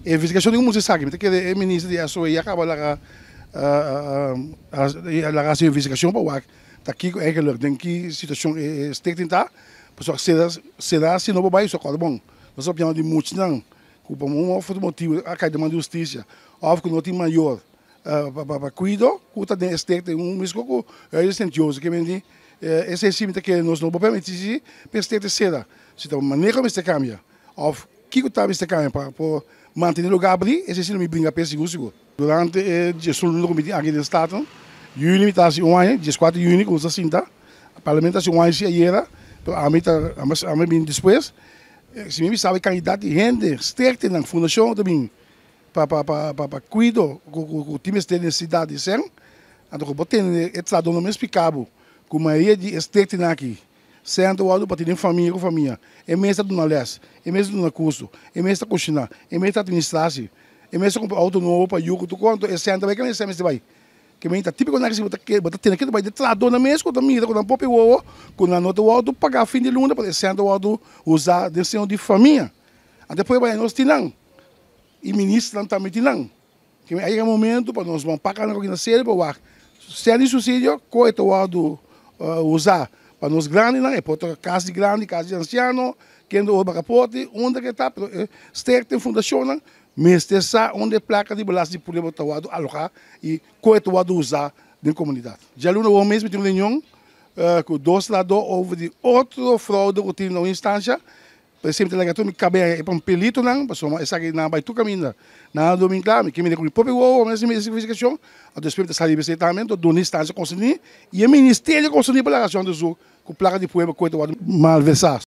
A investigação de música sabe, que o ministro de SOE acaba lá a investigação para o ar. Tá aqui eigenlijk denk que situação é estreita, pessoal será se não vai isso corre bom. Nós opinião de muitos não, por um outro motivo a cada demanda de justiça, ou que não tem maior para cuidar, cuida de estreita mesmo que é recentemente que vem esse sim que nós não podemos permitir para estreita será. Se a maneira como está cambia, ou que o tá está cambia para manter o lugar abrir, esse sim me brinca para seguro. Durante a gestão do comitê aqui do estado, juni está assim um ano, 14 de junho, como se assim tá, a parlamento assim um ano se era, a mim bem depois, se me sabe candidato de renda, estreita na fundação também, para cuidar o time de cidade de Sen, então botar estado não me explicava, como é de estreita aqui. Sendo o para ter família com família, é mesmo do nalés, é mesmo do curso, é mesmo da cozinha, é mesmo da administração, é mesmo com auto novo para o tu quanto é sendo vai que nem sempre vai, que me tá típico na que você tem aqui vai de trado na mesmo com a mira com a pope o com a nota o auto pagar fim de luna para sendo o auto usar decisão de família, até depois vai nós tinang e ministro também tinang, que aí é o momento para nós vamos pagar na coisa séria para o ar, sério sucedido coito o auto usar para nós grandes, é para casa grande, casa de anciano, que anda o capote, onde que está, estreita em fundação, mas essa onde placa de balanço de poder botar o alocar e coito o usar na comunidade. Já no o mesmo tem reunião com dois lados houve de outro fraude que tem na instância, por exemplo, que me cabe para um pelito não, pessoal, essa aqui não vai tu caminhar, na domingo lá, que me com o próprio o mesmo investigação, a despeito dessa libertamento do instância consumir e o ministério consumir pela razão do com placa de poema coito malversado.